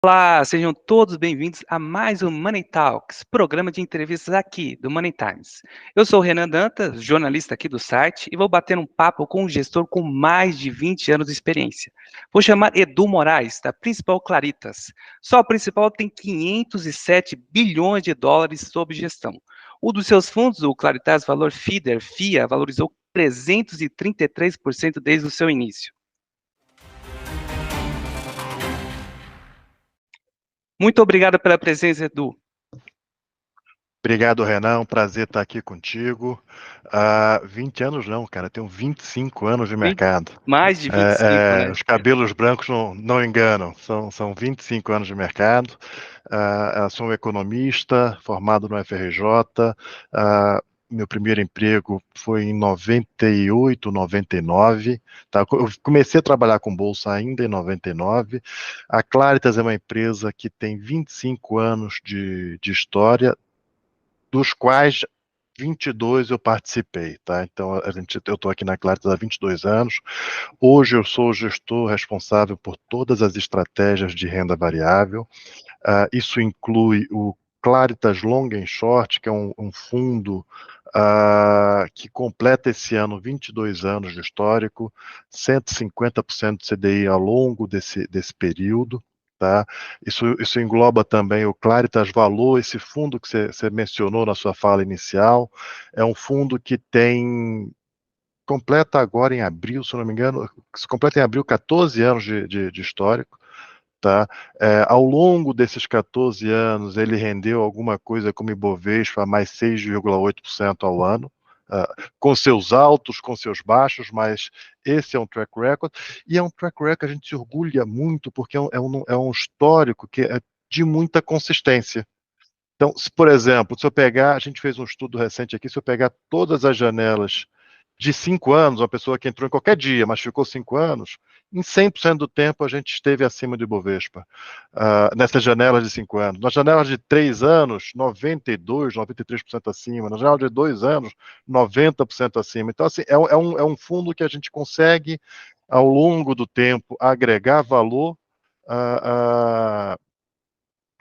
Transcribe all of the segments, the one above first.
Olá, sejam todos bem-vindos a mais um Money Talks, programa de entrevistas aqui do Money Times. Eu sou o Renan Dantas, jornalista aqui do site, e vou bater um papo com um gestor com mais de 20 anos de experiência. Vou chamar Edu Moraes, da Principal Claritas. Só a Principal tem 507 bilhões de dólares sob gestão. Um dos seus fundos, o Claritas Valor Feeder, FIA, valorizou 333% desde o seu início. Muito obrigado pela presença, Edu. Obrigado, Renan. Um prazer estar aqui contigo. 20 anos não, cara. Tenho 25 anos de 20, mercado. mais de 25, né? Os cabelos brancos não enganam. São 25 anos de mercado. Sou um economista formado no FRJ. Meu primeiro emprego foi em 98, 99. Tá? Eu comecei a trabalhar com bolsa ainda em 99. A Claritas é uma empresa que tem 25 anos de história, dos quais 22 eu participei, tá? Então, eu estou aqui na Claritas há 22 anos. Hoje eu sou o gestor responsável por todas as estratégias de renda variável. Isso inclui o Claritas Long and Short, que é um fundo que completa esse ano 22 anos de histórico, 150% de CDI ao longo desse período. Tá? Isso engloba também o Claritas Valor, esse fundo que você mencionou na sua fala inicial. É um fundo que completa agora em abril, se não me engano, se completa em abril 14 anos de histórico. Tá? Ao longo desses 14 anos, ele rendeu alguma coisa como Ibovespa, mais 6,8% ao ano, com seus altos, com seus baixos, mas esse é um track record, e é um track record que a gente se orgulha muito, porque é um histórico que é de muita consistência. Então, por exemplo, se eu pegar, a gente fez um estudo recente aqui, se eu pegar todas as janelas de 5 anos, uma pessoa que entrou em qualquer dia, mas ficou 5 anos, em 100% do tempo a gente esteve acima do Ibovespa, nessas janelas de 5 anos. Nas janelas de 3 anos, 92%, 93% acima. Nas janelas de 2 anos, 90% acima. Então, assim, é um fundo que a gente consegue, ao longo do tempo, agregar valor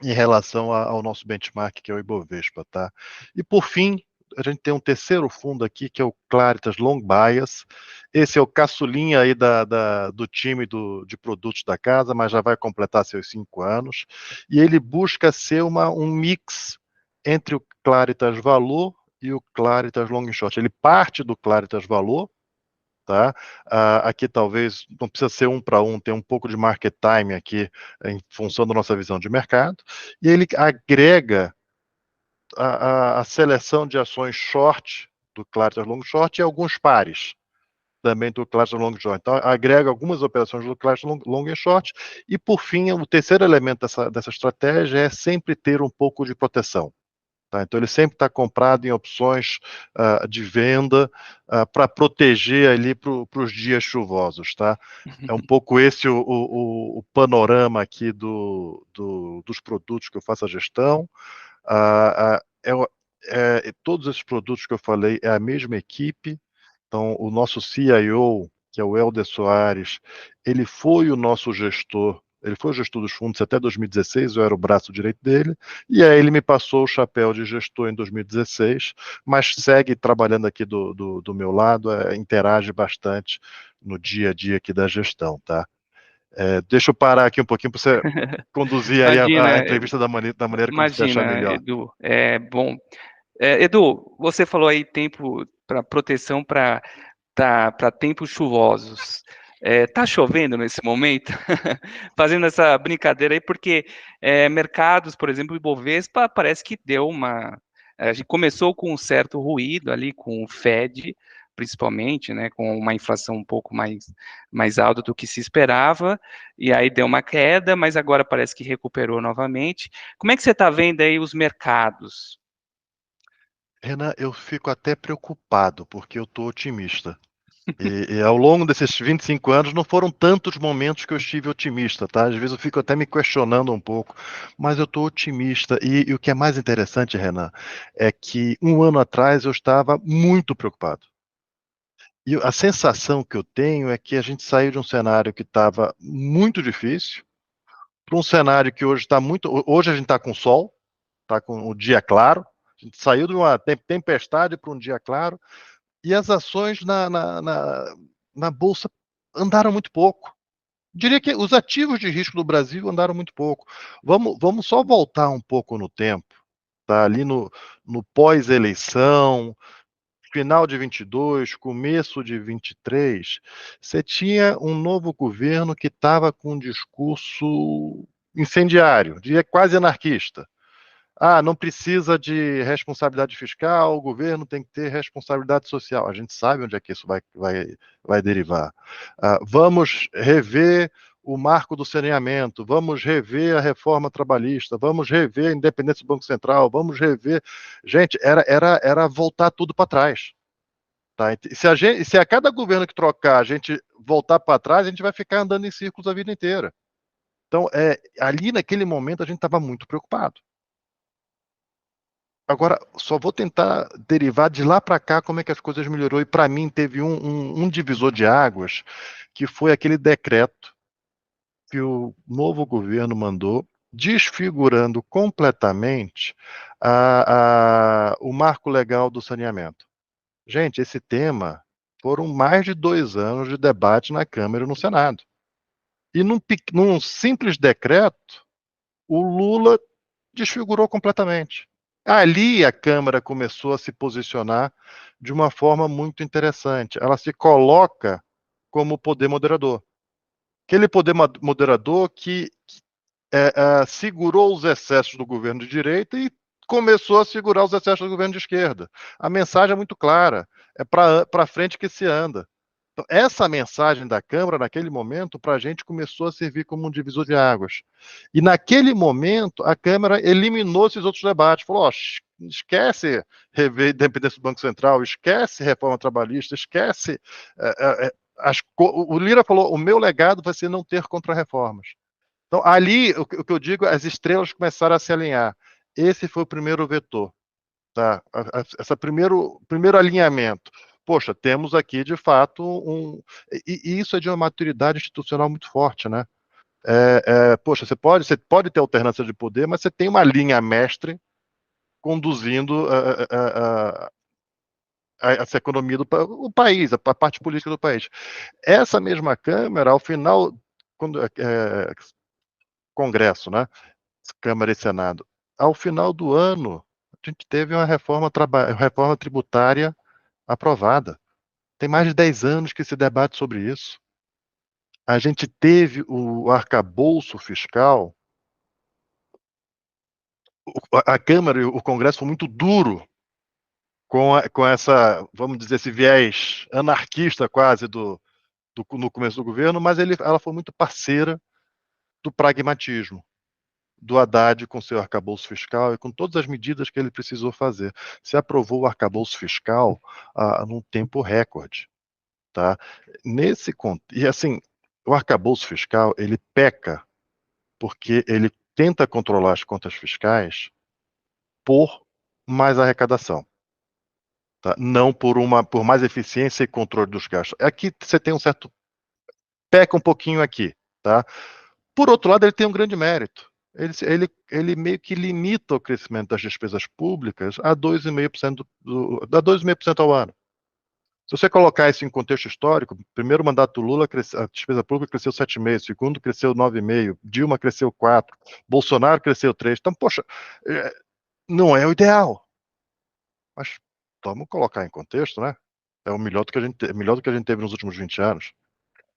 em relação ao nosso benchmark, que é o Ibovespa, tá? E por fim, a gente tem um terceiro fundo aqui, que é o Claritas Long Bias. Esse é o caçulinha aí do time de produtos da casa, mas já vai completar seus 5 anos. E ele busca ser um mix entre o Claritas Valor e o Claritas Long Short. Ele parte do Claritas Valor, tá? Aqui talvez não precisa ser um para um, tem um pouco de market time aqui em função da nossa visão de mercado, e ele agrega a seleção de ações short do Claritas Long Short e alguns pares também do Claritas Long Short. Então, agrega algumas operações do Claritas Long and Short, e por fim, o terceiro elemento dessa estratégia é sempre ter um pouco de proteção. Tá? Então, ele sempre está comprado em opções de venda para proteger ali para os dias chuvosos. Tá? É um pouco esse o panorama aqui dos produtos que eu faço a gestão. Todos esses produtos que eu falei é a mesma equipe. Então, o nosso CIO, que é o Helder Soares, ele foi o nosso gestor. Ele foi o gestor dos fundos até 2016, eu era o braço direito dele, e aí ele me passou o chapéu de gestor em 2016, mas segue trabalhando aqui do meu lado, interage bastante no dia a dia aqui da gestão, tá? Deixa eu parar aqui um pouquinho para você conduzir aí a Imagina, entrevista da maneira como você achar imagina, melhor. Edu. É bom. Edu, você falou aí tempo para proteção para tempos chuvosos. Tá chovendo nesse momento? Fazendo essa brincadeira aí, porque mercados, por exemplo, o Ibovespa parece que deu a gente começou com um certo ruído ali, com o Fed, principalmente, né, com uma inflação um pouco mais alta do que se esperava, e aí deu uma queda, mas agora parece que recuperou novamente. Como é que você está vendo aí os mercados? Renan, eu fico até preocupado, porque eu estou otimista. E ao longo desses 25 anos não foram tantos momentos que eu estive otimista, tá? Às vezes eu fico até me questionando um pouco, mas eu estou otimista. E o que é mais interessante, Renan, é que um ano atrás eu estava muito preocupado. E a sensação que eu tenho é que a gente saiu de um cenário que estava muito difícil para um cenário que hoje está muito... Hoje a gente está com sol, está com o dia claro, a gente saiu de uma tempestade para um dia claro, e as ações na Bolsa andaram muito pouco. Diria que os ativos de risco do Brasil andaram muito pouco. Vamos só voltar um pouco no tempo, tá? Ali no pós-eleição, final de 22, começo de 23, você tinha um novo governo que estava com um discurso incendiário, diria quase anarquista. Ah, não precisa de responsabilidade fiscal, o governo tem que ter responsabilidade social. A gente sabe onde é que isso vai derivar. Vamos rever o marco do saneamento, vamos rever a reforma trabalhista, vamos rever a independência do Banco Central, vamos rever. Gente, era voltar tudo para trás. Tá? Se a cada governo que trocar a gente voltar para trás, a gente vai ficar andando em círculos a vida inteira. Então, ali naquele momento a gente estava muito preocupado. Agora, só vou tentar derivar de lá para cá como é que as coisas melhorou. E para mim teve um divisor de águas, que foi aquele decreto que o novo governo mandou, desfigurando completamente o marco legal do saneamento. Gente, esse tema foram mais de 2 anos de debate na Câmara e no Senado. E num simples decreto, o Lula desfigurou completamente. Ali a Câmara começou a se posicionar de uma forma muito interessante. Ela se coloca como poder moderador. Aquele poder moderador que segurou os excessos do governo de direita e começou a segurar os excessos do governo de esquerda. A mensagem é muito clara, é para frente que se anda. Então, essa mensagem da Câmara, naquele momento, para a gente começou a servir como um divisor de águas. E naquele momento, a Câmara eliminou esses outros debates. Falou, esquece rever a independência do Banco Central, esquece reforma trabalhista, esquece... o Lira falou, o meu legado vai ser não ter contra-reformas. Então, ali, o que eu digo, as estrelas começaram a se alinhar. Esse foi o primeiro vetor, tá? Esse primeiro alinhamento. Poxa, temos aqui, de fato, e isso é de uma maturidade institucional muito forte, né? Poxa, você pode ter alternância de poder, mas você tem uma linha mestre conduzindo essa economia do país, a parte política do país. Essa mesma Câmara, ao final, quando Congresso, né? Câmara e Senado. Ao final do ano, a gente teve uma reforma tributária aprovada. Tem mais de 10 anos que se debate sobre isso. A gente teve o arcabouço fiscal, a Câmara e o Congresso foi muito duro com essa, vamos dizer, esse viés anarquista quase no começo do governo, mas ela foi muito parceira do pragmatismo, do Haddad com seu arcabouço fiscal e com todas as medidas que ele precisou fazer. Se aprovou o arcabouço fiscal num tempo recorde, tá? E assim, o arcabouço fiscal, ele peca porque ele tenta controlar as contas fiscais por mais arrecadação, tá? Não por mais eficiência e controle dos gastos. Aqui você tem um certo peca um pouquinho aqui, tá? Por outro lado, ele tem um grande mérito. Ele meio que limita o crescimento das despesas públicas a 2,5% ao ano. Se você colocar isso em contexto histórico, primeiro mandato do Lula, a despesa pública cresceu 7,5%, segundo cresceu 9,5%, Dilma cresceu 4%, Bolsonaro cresceu 3%. Então, poxa, não é o ideal. Mas vamos colocar em contexto, né? É o melhor do que a gente teve nos últimos 20 anos.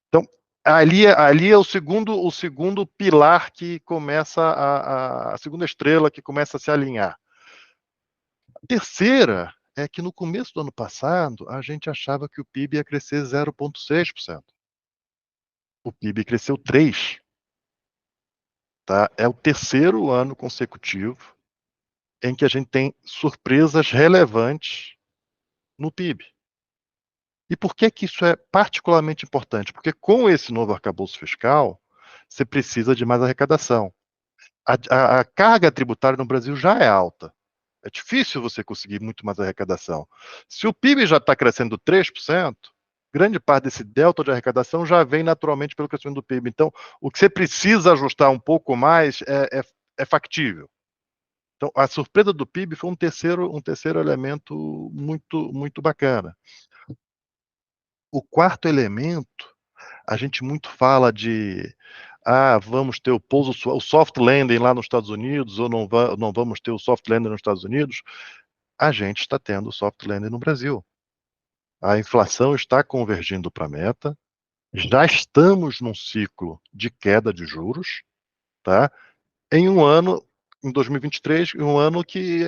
Então, ali é o segundo pilar que começa a segunda estrela que começa a se alinhar. A terceira é que no começo do ano passado a gente achava que o PIB ia crescer 0,6%. O PIB cresceu 3%. Tá? É o terceiro ano consecutivo em que a gente tem surpresas relevantes no PIB. E por que isso é particularmente importante? Porque com esse novo arcabouço fiscal, você precisa de mais arrecadação. A carga tributária no Brasil já é alta. É difícil você conseguir muito mais arrecadação. Se o PIB já está crescendo 3%, grande parte desse delta de arrecadação já vem naturalmente pelo crescimento do PIB. Então, o que você precisa ajustar um pouco mais é factível. Então, a surpresa do PIB foi um terceiro elemento muito bacana. O quarto elemento, a gente muito fala de vamos ter o soft landing lá nos Estados Unidos, ou não vamos ter o soft landing nos Estados Unidos. A gente está tendo o soft landing no Brasil. A inflação está convergindo para a meta, já estamos num ciclo de queda de juros, tá? Em um ano, em 2023, um ano que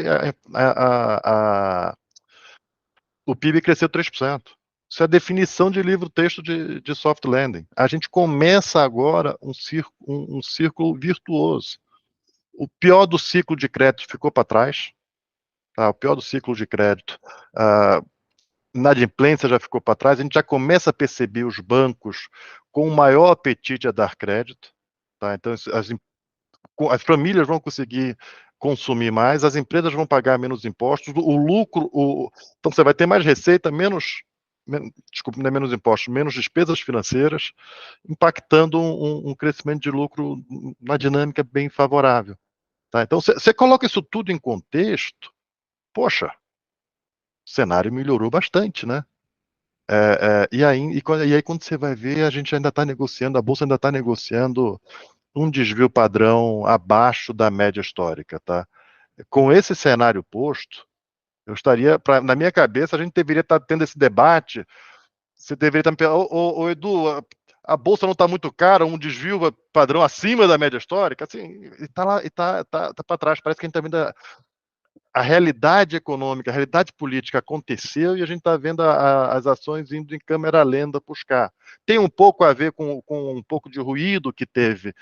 o PIB cresceu 3%. Isso é a definição de livro-texto de soft landing. A gente começa agora um círculo virtuoso. O pior do ciclo de crédito ficou para trás. Tá? O pior do ciclo de crédito, inadimplência já ficou para trás. A gente já começa a perceber os bancos com o maior apetite a dar crédito. Tá? Então, as famílias vão conseguir consumir mais, as empresas vão pagar menos impostos, o lucro, então você vai ter mais receita, desculpa, não é menos impostos, menos despesas financeiras, impactando um crescimento de lucro na dinâmica bem favorável. Tá? Então, você coloca isso tudo em contexto, poxa, o cenário melhorou bastante, né? E aí quando você vai ver, a gente ainda está negociando, a Bolsa ainda está negociando um desvio padrão abaixo da média histórica, tá? Com esse cenário posto, eu estaria, na minha cabeça, a gente deveria estar tendo esse debate. Você deveria estar me perguntando, Edu, a bolsa não está muito cara, um desvio padrão acima da média histórica, assim, e está lá, e tá para trás. Parece que a gente está vendo a realidade econômica, a realidade política aconteceu e a gente está vendo as ações indo em câmera lenta buscar. Tem um pouco a ver com um pouco de ruído que teve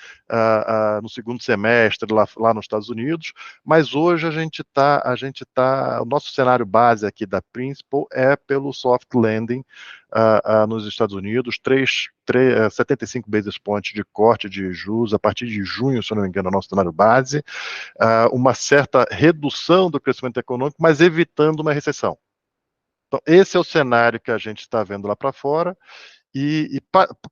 no segundo semestre lá nos Estados Unidos, mas hoje o nosso cenário base aqui da Principal é pelo soft landing nos Estados Unidos, 75 basis points de corte de juros a partir de junho, se eu não me engano, é o nosso cenário base, uma certa redução do crescimento econômico, mas evitando uma recessão. Então, esse é o cenário que a gente está vendo lá para fora e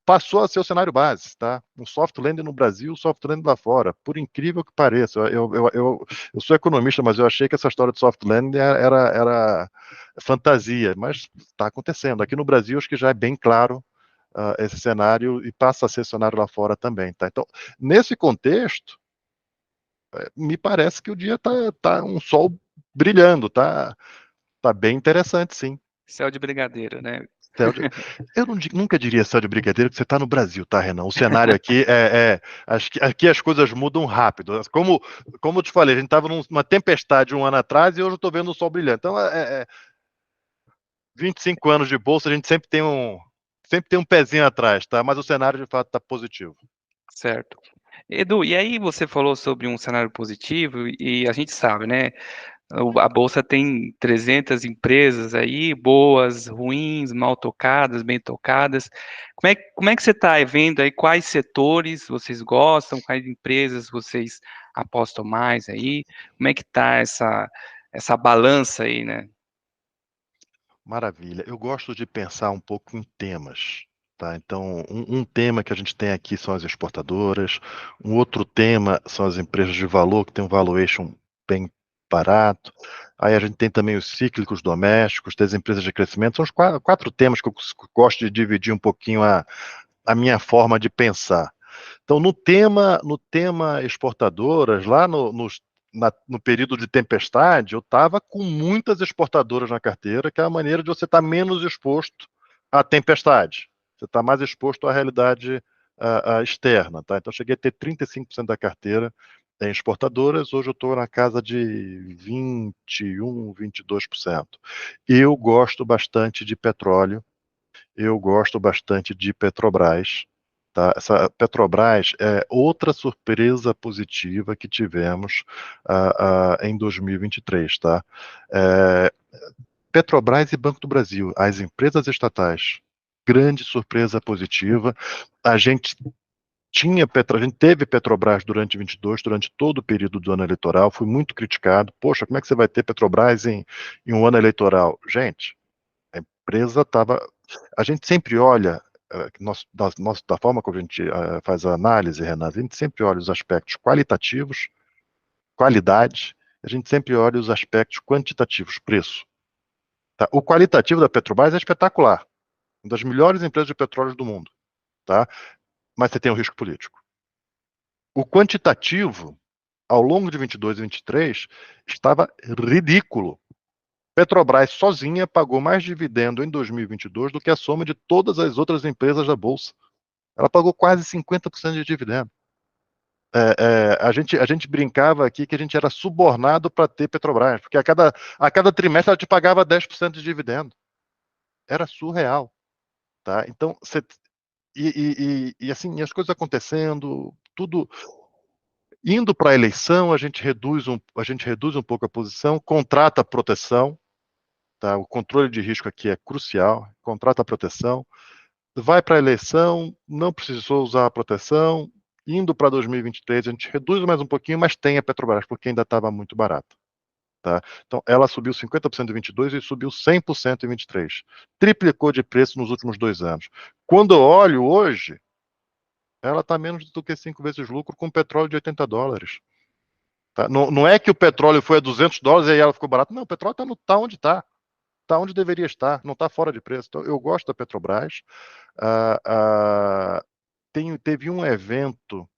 passou a ser o cenário base, tá? Um soft landing no Brasil, um soft landing lá fora, por incrível que pareça. Eu sou economista, mas eu achei que essa história de soft landing era fantasia, mas está acontecendo. Aqui no Brasil, acho que já é bem claro esse cenário e passa a ser cenário lá fora também, tá? Então, nesse contexto, me parece que o dia tá um sol brilhando, tá bem interessante, sim. Céu de brigadeiro, né? Eu nunca diria céu de brigadeiro, porque você está no Brasil, tá, Renan? O cenário aqui acho que aqui as coisas mudam rápido. Como eu te falei, a gente estava numa tempestade um ano atrás e hoje eu estou vendo o sol brilhando. Então, 25 anos de bolsa, a gente sempre tem um pezinho atrás, tá? Mas o cenário de fato está positivo. Certo. Edu, e aí você falou sobre um cenário positivo e a gente sabe, né? A bolsa tem 300 empresas aí, boas, ruins, mal tocadas, bem tocadas. Como é que você está vendo aí quais setores vocês gostam, quais empresas vocês apostam mais aí? Como é que está essa balança aí, né? Maravilha. Eu gosto de pensar um pouco em temas. Tá? Então, um tema que a gente tem aqui são as exportadoras, um outro tema são as empresas de valor, que tem um valuation bem barato. Aí a gente tem também os cíclicos domésticos, tem as empresas de crescimento. São os quatro temas que eu gosto de dividir um pouquinho a minha forma de pensar. Então, no tema exportadoras, lá no período de tempestade, eu estava com muitas exportadoras na carteira, que é a maneira de você estar menos exposto à tempestade. Você está mais exposto à realidade externa. Tá? Então, eu cheguei a ter 35% da carteira em exportadoras, hoje eu estou na casa de 21, 22%. Eu gosto bastante de petróleo, eu gosto bastante de Petrobras. Tá? Essa Petrobras é outra surpresa positiva que tivemos em 2023. Tá? É, Petrobras e Banco do Brasil, as empresas estatais, grande surpresa positiva. A gente a gente teve Petrobras durante 22, durante todo o período do ano eleitoral, foi muito criticado. Poxa, como é que você vai ter Petrobras em um ano eleitoral? Gente, empresa estava... A gente sempre olha, da forma como a gente faz a análise, Renato, a gente sempre olha os aspectos qualitativos, qualidade, a gente sempre olha os aspectos quantitativos, preço. Tá? O qualitativo da Petrobras é espetacular, uma das melhores empresas de petróleo do mundo, tá? Mas você tem o risco político. O quantitativo, ao longo de 22 e 23, estava ridículo. Petrobras sozinha pagou mais dividendo em 2022 do que a soma de todas as outras empresas da Bolsa. Ela pagou quase 50% de dividendo. A gente brincava aqui que a gente era subornado para ter Petrobras, porque a cada trimestre ela te pagava 10% de dividendo. Era surreal. Tá? Então, assim, as coisas acontecendo, tudo indo para a eleição, a gente reduz um pouco a posição, contrata a proteção, tá? O controle de risco aqui é crucial, contrata a proteção, vai para a eleição, não precisou usar a proteção, indo para 2023 a gente reduz mais um pouquinho, mas tem a Petrobras, porque ainda estava muito barata. Tá? Então, ela subiu 50% em 22 e subiu 100% em 23. Triplicou de preço nos últimos 2 anos. Quando eu olho hoje, ela está menos do que 5 vezes lucro com petróleo de $80. Tá? Não é que o petróleo foi a $200 e aí ela ficou barata. Não, o petróleo está onde está. Está onde deveria estar, não está fora de preço. Então, eu gosto da Petrobras. Teve um evento,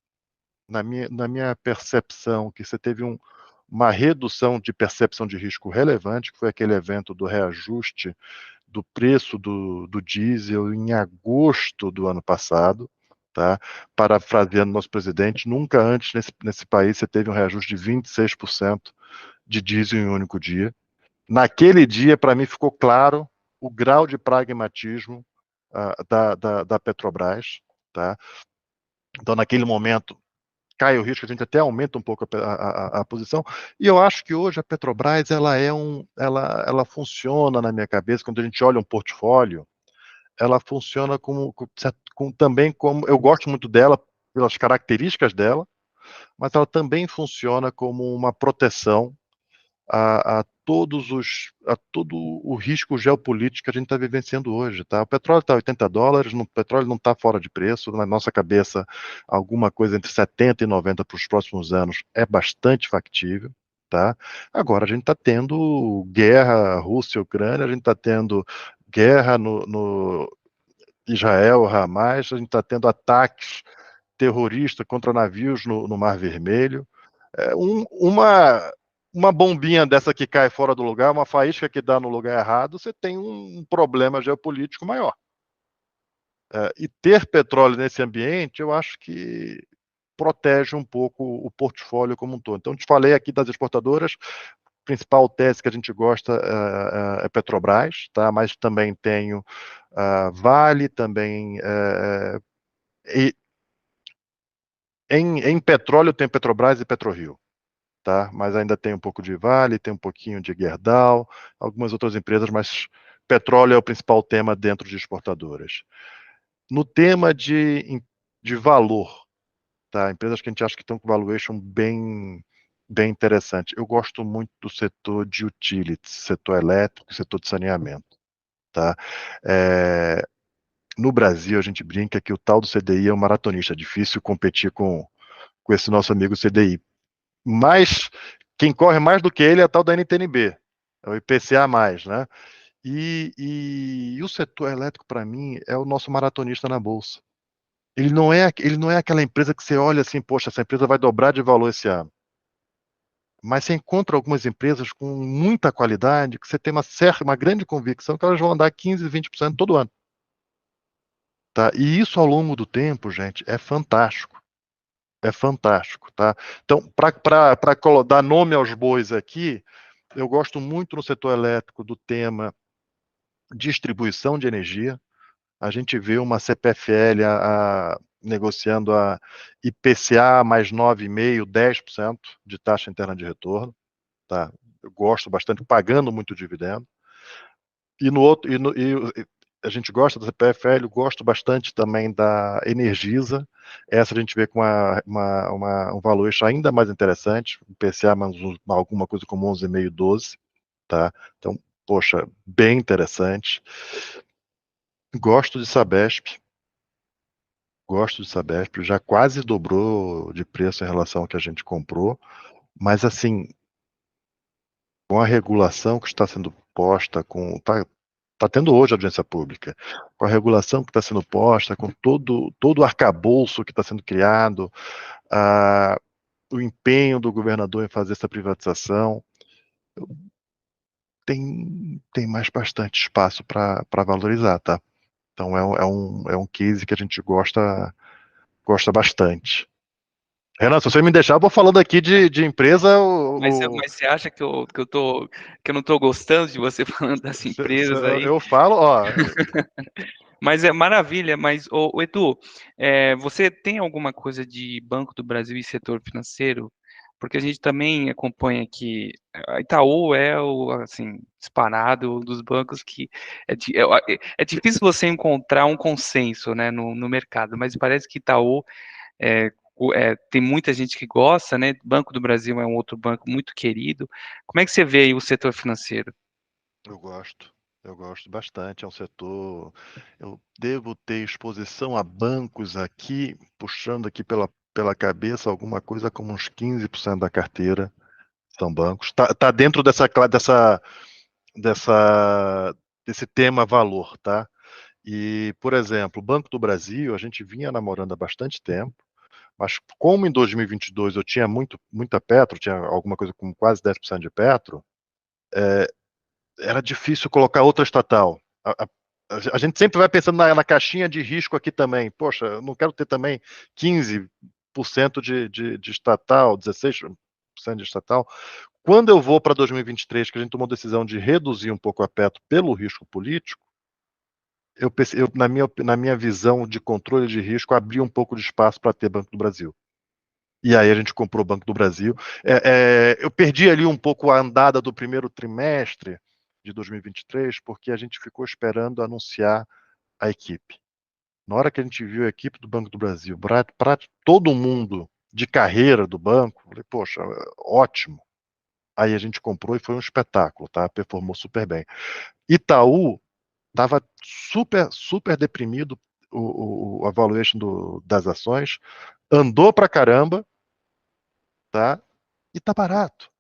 na minha percepção, que você teve uma redução de percepção de risco relevante, que foi aquele evento do reajuste do preço do diesel em agosto do ano passado. Tá? Parafraseando nosso presidente, nunca antes nesse país você teve um reajuste de 26% de diesel em um único dia. Naquele dia, para mim, ficou claro o grau de pragmatismo da Petrobras. Tá? Então, naquele momento, cai o risco, a gente até aumenta um pouco a posição. E eu acho que hoje a Petrobras ela funciona na minha cabeça, quando a gente olha um portfólio, ela funciona também como... Eu gosto muito dela pelas características dela, mas ela também funciona como uma proteção a todo o risco geopolítico que a gente está vivenciando hoje. Tá? O petróleo está $80, o petróleo não está fora de preço, na nossa cabeça alguma coisa entre 70 e 90 para os próximos anos é bastante factível. Tá? Agora a gente está tendo guerra Rússia e Ucrânia, a gente está tendo guerra no Israel, Hamas, a gente está tendo ataques terroristas contra navios no Mar Vermelho. Uma bombinha dessa que cai fora do lugar, uma faísca que dá no lugar errado, você tem um problema geopolítico maior. E ter petróleo nesse ambiente, eu acho que protege um pouco o portfólio como um todo. Então, te falei aqui das exportadoras, a principal tese que a gente gosta é Petrobras, tá? Mas também tenho Vale, também... em petróleo tem Petrobras e PetroRio. Tá? Mas ainda tem um pouco de Vale, tem um pouquinho de Gerdau, algumas outras empresas, mas petróleo é o principal tema dentro de exportadoras. No tema de valor, tá? Empresas que a gente acha que estão com valuation bem interessante. Eu gosto muito do setor de utilities, setor elétrico e setor de saneamento. Tá? No Brasil, a gente brinca que o tal do CDI é um maratonista, é difícil competir com esse nosso amigo CDI. Mas quem corre mais do que ele é a tal da NTNB, é o IPCA+, né? E o setor elétrico, para mim, é o nosso maratonista na Bolsa. Ele não é aquela empresa que você olha assim, poxa, essa empresa vai dobrar de valor esse ano. Mas você encontra algumas empresas com muita qualidade, que você tem uma grande convicção que elas vão andar 15%, 20% todo ano. Tá? E isso ao longo do tempo, gente, é fantástico. É fantástico, tá? Então, para dar nome aos bois aqui, eu gosto muito no setor elétrico do tema distribuição de energia. A gente vê uma CPFL negociando a IPCA mais 9,5%, 10% de taxa interna de retorno. Tá? Eu gosto bastante, pagando muito dividendo. E a gente gosta da CPFL, gosto bastante também da Energisa. Essa a gente vê com um valuation ainda mais interessante, o PCA mais alguma coisa como 11,5, 12. Tá? Então, poxa, bem interessante. Gosto de Sabesp, já quase dobrou de preço em relação ao que a gente comprou, mas assim, com a regulação que está sendo posta, tá tendo hoje audiência pública, com a regulação que está sendo posta, com todo o arcabouço que está sendo criado, o empenho do governador em fazer essa privatização, tem mais bastante espaço para valorizar, tá? Então é um case que a gente gosta bastante. Renan, se você me deixar, eu vou falando aqui de empresa. Mas você acha que eu não tô gostando de você falando das empresas aí? Eu falo, ó. Mas é maravilha, mas ô Edu, você tem alguma coisa de Banco do Brasil e setor financeiro? Porque a gente também acompanha que a Itaú é o, assim, disparado dos bancos que é difícil você encontrar um consenso, né, no mercado, mas parece que Itaú tem muita gente que gosta, né? Banco do Brasil é um outro banco muito querido. Como é que você vê aí o setor financeiro? Eu gosto bastante. É um setor. Eu devo ter exposição a bancos aqui, puxando aqui pela cabeça, alguma coisa como uns 15% da carteira são bancos. Tá dentro desse tema valor, tá? E, por exemplo, o Banco do Brasil, a gente vinha namorando há bastante tempo, mas como em 2022 eu tinha muita Petro, tinha alguma coisa com quase 10% de Petro, era difícil colocar outra estatal. A gente sempre vai pensando na caixinha de risco aqui também. Poxa, eu não quero ter também 15% de estatal, 16% de estatal. Quando eu vou para 2023, que a gente tomou a decisão de reduzir um pouco a Petro pelo risco político, na minha visão de controle de risco, abri um pouco de espaço para ter Banco do Brasil. E aí a gente comprou o Banco do Brasil. Eu perdi ali um pouco a andada do primeiro trimestre de 2023, porque a gente ficou esperando anunciar a equipe. Na hora que a gente viu a equipe do Banco do Brasil, para todo mundo de carreira do banco, falei, poxa, ótimo. Aí a gente comprou e foi um espetáculo, tá? Performou super bem. Itaú estava super, super deprimido a valuation das ações, andou pra caramba, tá? E tá barato.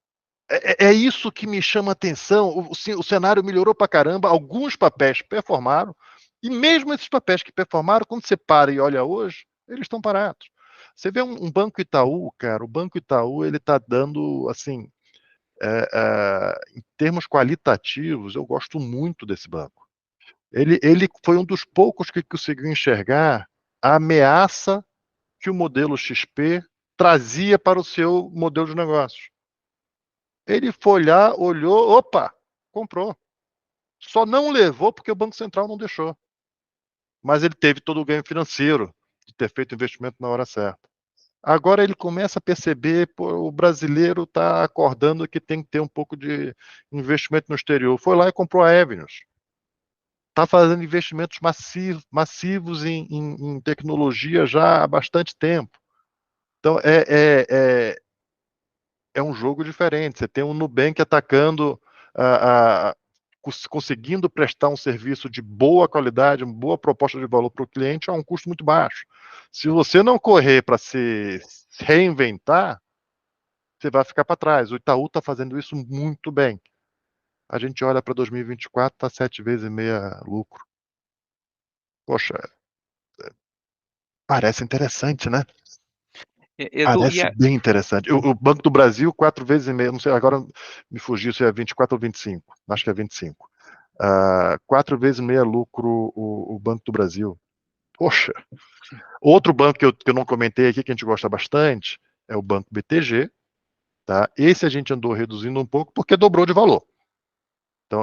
É isso que me chama a atenção. O cenário melhorou pra caramba, alguns papéis performaram, e mesmo esses papéis que performaram, quando você para e olha hoje, eles estão baratos. Você vê um Banco Itaú, cara, o Banco Itaú ele está dando, assim, em termos qualitativos, eu gosto muito desse banco. Ele foi um dos poucos que conseguiu enxergar a ameaça que o modelo XP trazia para o seu modelo de negócios. Ele foi lá, olhou, opa, comprou. Só não levou porque o Banco Central não deixou. Mas ele teve todo o ganho financeiro de ter feito o investimento na hora certa. Agora ele começa a perceber, pô, o brasileiro está acordando que tem que ter um pouco de investimento no exterior. Foi lá e comprou a Avenues. Está fazendo investimentos massivos em tecnologia já há bastante tempo. Então, é um jogo diferente. Você tem um Nubank atacando, conseguindo prestar um serviço de boa qualidade, uma boa proposta de valor para o cliente a um custo muito baixo. Se você não correr para se reinventar, você vai ficar para trás. O Itaú está fazendo isso muito bem. A gente olha para 2024, está 7,5 vezes lucro. Poxa, parece interessante, né? Edu, Parece bem interessante. O Banco do Brasil, 4,5 vezes, não sei, agora me fugiu se é 24 ou 25. Acho que é 25. 4,5 vezes lucro o Banco do Brasil. Poxa. Outro banco que eu não comentei aqui, que a gente gosta bastante, é o Banco BTG. Tá? Esse a gente andou reduzindo um pouco porque dobrou de valor. Então,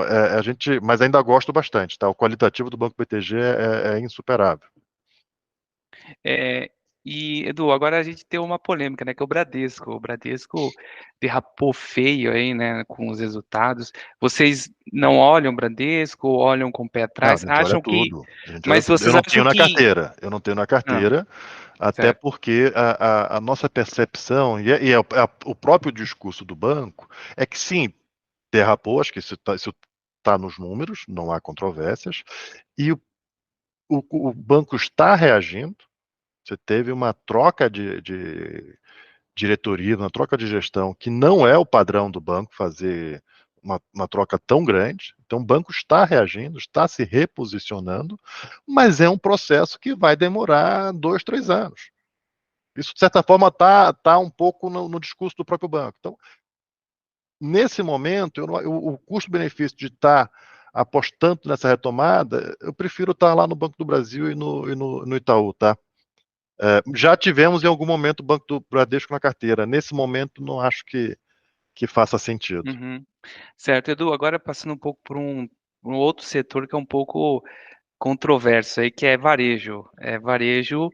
mas ainda gosto bastante. Tá? O qualitativo do Banco BTG é insuperável. é, Edu, agora a gente tem uma polêmica, né? Que é o Bradesco. O Bradesco derrapou feio aí, né? Com os resultados. Vocês não olham o Bradesco, olham com o pé Não, a atrás, gente olha acham que. tudo. A gente olha Mas tudo. Eu vocês não acham tenho na que. carteira. Eu não tenho na Ah, carteira, até certo. porque a nossa percepção, e o próprio discurso do banco, é que sim, derrapou, acho que isso está nos números, não há controvérsias, e o banco está reagindo. Você teve uma troca de diretoria, uma troca de gestão, que não é o padrão do banco fazer uma troca tão grande. Então, o banco está reagindo, está se reposicionando, mas é um processo que vai demorar 2, 3 anos. Isso, de certa forma, está um pouco no discurso do próprio banco. Então, nesse momento, o custo-benefício de estar apostando nessa retomada, eu prefiro estar lá no Banco do Brasil e no Itaú, tá? Já tivemos em algum momento o Banco do Bradesco na carteira. Nesse momento, não acho que faça sentido. Uhum. Certo, Edu, agora passando um pouco por um outro setor que é um pouco controverso aí, que é varejo. Varejo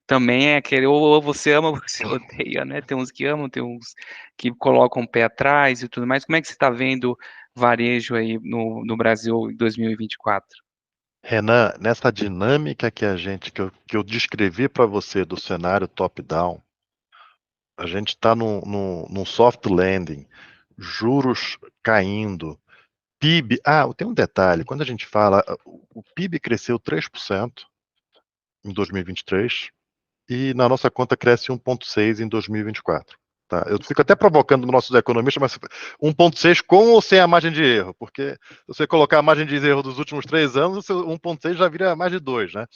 também é aquele, ou você ama ou você odeia, né? Tem uns que amam, tem uns que colocam o pé atrás e tudo mais. Como é que você está vendo varejo aí no Brasil em 2024? Renan, nessa dinâmica que eu descrevi para você do cenário top-down, a gente está num soft landing, juros caindo, PIB. Tem um detalhe: quando a gente fala, o PIB cresceu 3% em 2023 e na nossa conta cresce 1,6% em 2024. Tá? Eu fico até provocando nossos economistas, mas 1,6 com ou sem a margem de erro? Porque se você colocar a margem de erro dos últimos 3 anos, o seu 1,6 já vira mais de 2, né?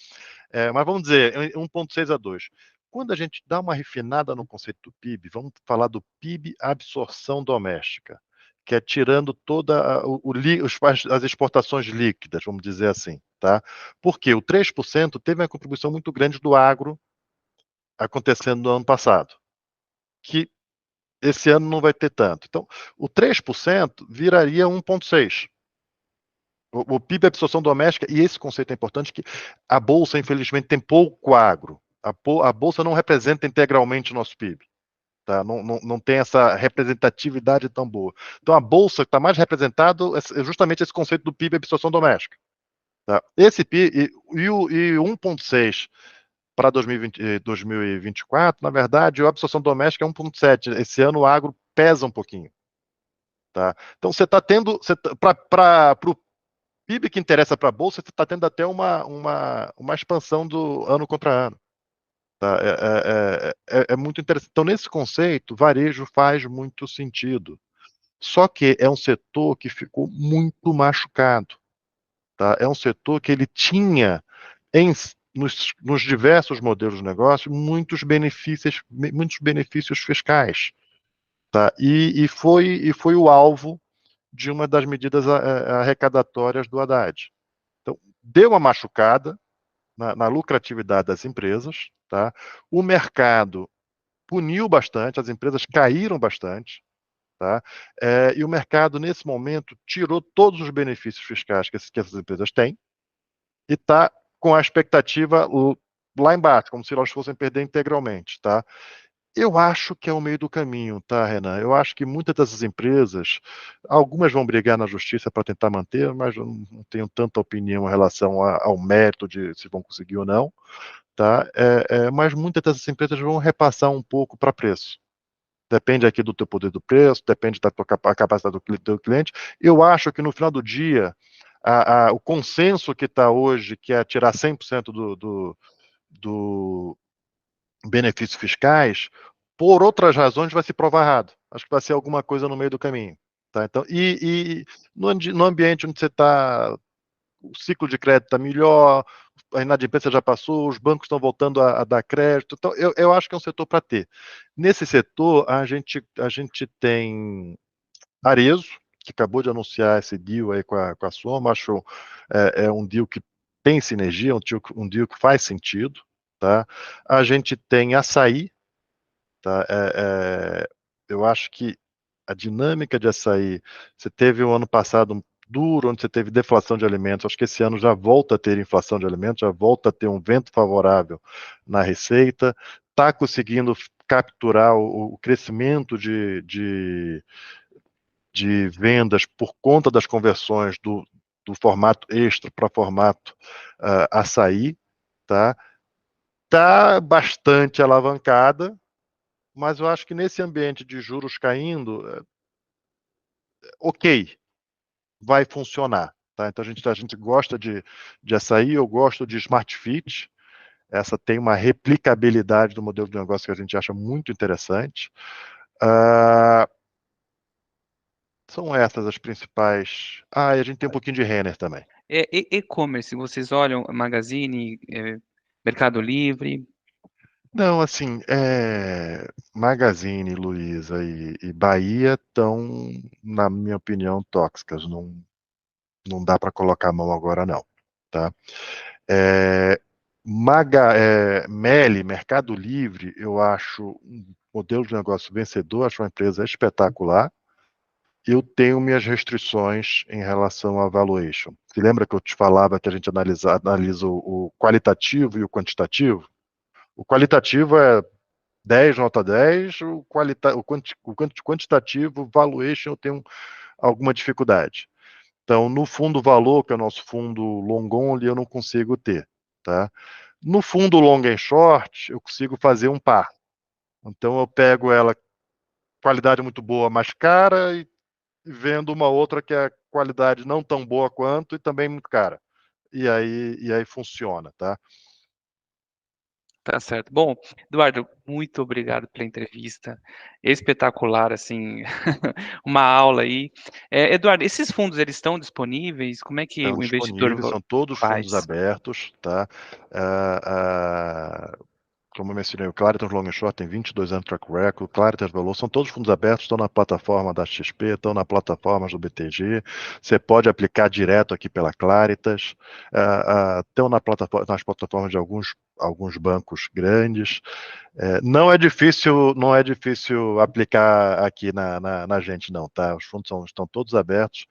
Mas vamos dizer, 1,6 a 2. Quando a gente dá uma refinada no conceito do PIB, vamos falar do PIB absorção doméstica, que é tirando toda as exportações líquidas, vamos dizer assim, tá? Porque o 3% teve uma contribuição muito grande do agro acontecendo no ano passado, que esse ano não vai ter tanto. Então, o 3% viraria 1,6. O PIB é absorção doméstica, e esse conceito é importante, que a Bolsa, infelizmente, tem pouco agro. A Bolsa não representa integralmente o nosso PIB. Tá? Não tem essa representatividade tão boa. Então, a Bolsa está mais representado é justamente esse conceito do PIB absorção doméstica. Tá? Esse PIB e 1,6 para 2024, na verdade, a absorção doméstica é 1,7. Esse ano o agro pesa um pouquinho. Tá? Então, você está tendo, para o PIB que interessa para a Bolsa, você está tendo até uma expansão do ano contra ano. Tá? É muito interessante. Então, nesse conceito, varejo faz muito sentido. Só que é um setor que ficou muito machucado. Tá? É um setor que ele tinha, nos diversos modelos de negócio, muitos benefícios fiscais. Tá? E foi o alvo de uma das medidas arrecadatórias do Haddad. Então, deu uma machucada na lucratividade das empresas, tá? O mercado puniu bastante, as empresas caíram bastante, tá? E o mercado, nesse momento, tirou todos os benefícios fiscais que essas empresas têm e está com a expectativa lá embaixo, como se elas fossem perder integralmente, tá? Eu acho que é o meio do caminho, tá, Renan? Eu acho que muitas dessas empresas, algumas vão brigar na justiça para tentar manter, mas eu não tenho tanta opinião em relação ao mérito de se vão conseguir ou não, tá? Mas muitas dessas empresas vão repassar um pouco para preço. Depende aqui do teu poder do preço, depende da tua capacidade do teu cliente. Eu acho que no final do dia, o consenso que está hoje, que é tirar 100% do benefícios fiscais, por outras razões vai se provar errado. Acho que vai ser alguma coisa no meio do caminho. Tá? Então, no ambiente onde você está, o ciclo de crédito está melhor, a inadimplência já passou, os bancos estão voltando a dar crédito. Então, eu acho que é um setor para ter. Nesse setor, a gente tem Arezzo, que acabou de anunciar esse deal aí com a Soma. Acho um deal que tem sinergia, um deal que faz sentido. Tá? A gente tem Açaí. Tá? Eu acho que a dinâmica de Açaí, você teve um ano passado duro, onde você teve deflação de alimentos. Acho que esse ano já volta a ter inflação de alimentos, já volta a ter um vento favorável na receita, está conseguindo capturar o crescimento de vendas por conta das conversões do formato extra para formato Açaí, tá? Tá bastante alavancada, mas eu acho que nesse ambiente de juros caindo, ok. vai funcionar. Tá? Então a gente gosta de açaí, eu gosto de Smart Fit. Essa tem uma replicabilidade do modelo de negócio que a gente acha muito interessante. São essas as principais. E a gente tem um pouquinho de Renner também. E-commerce, vocês olham Magazine, Mercado Livre? Não, assim, Magazine, Luiza e Bahia estão, na minha opinião, tóxicas. Não dá para colocar a mão agora, não. Tá? Meli, Mercado Livre, eu acho um modelo de negócio vencedor, acho uma empresa espetacular. Eu tenho minhas restrições em relação à valuation. Você lembra que eu te falava que a gente analisa o qualitativo e o quantitativo? O qualitativo é 10, nota 10, o quantitativo, valuation, eu tenho alguma dificuldade. Então, no fundo valor, que é o nosso fundo long only, eu não consigo ter. Tá? No fundo long and short, eu consigo fazer um par. Então, eu pego ela, qualidade muito boa, mais cara, e vendo uma outra que é qualidade não tão boa quanto e também muito cara. E aí funciona, tá? Tá certo. Bom, Eduardo, muito obrigado pela entrevista. Espetacular, assim, uma aula aí. Eduardo, esses fundos, eles estão disponíveis? Como é que Estão o investidor disponíveis, são todos fundos faz? abertos, tá? Ah, como eu mencionei, o Claritas Long and Short tem 22 anos de track record, o Claritas Valor, são todos fundos abertos, estão na plataforma da XP, estão na plataforma do BTG, você pode aplicar direto aqui pela Claritas, estão nas plataformas de alguns bancos grandes. Não é difícil aplicar aqui na gente, não, tá? Os fundos estão todos abertos,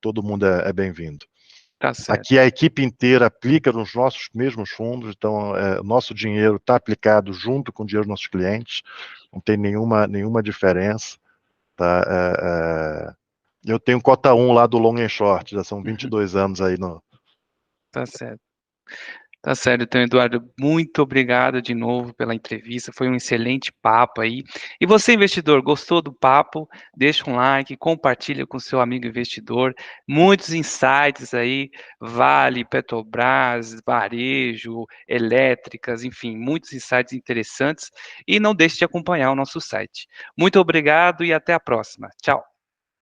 todo mundo é bem-vindo. Tá certo. Aqui a equipe inteira aplica nos nossos mesmos fundos, então o nosso dinheiro está aplicado junto com o dinheiro dos nossos clientes, não tem nenhuma diferença. Tá? Eu tenho cota 1 lá do Long and Short, já são 22 anos aí no. Tá certo. Tá certo, então, Eduardo, muito obrigado de novo pela entrevista, foi um excelente papo aí. E você, investidor, gostou do papo? Deixa um like, compartilha com seu amigo investidor. Muitos insights aí, Vale, Petrobras, varejo, elétricas, enfim, muitos insights interessantes. E não deixe de acompanhar o nosso site. Muito obrigado e até a próxima. Tchau.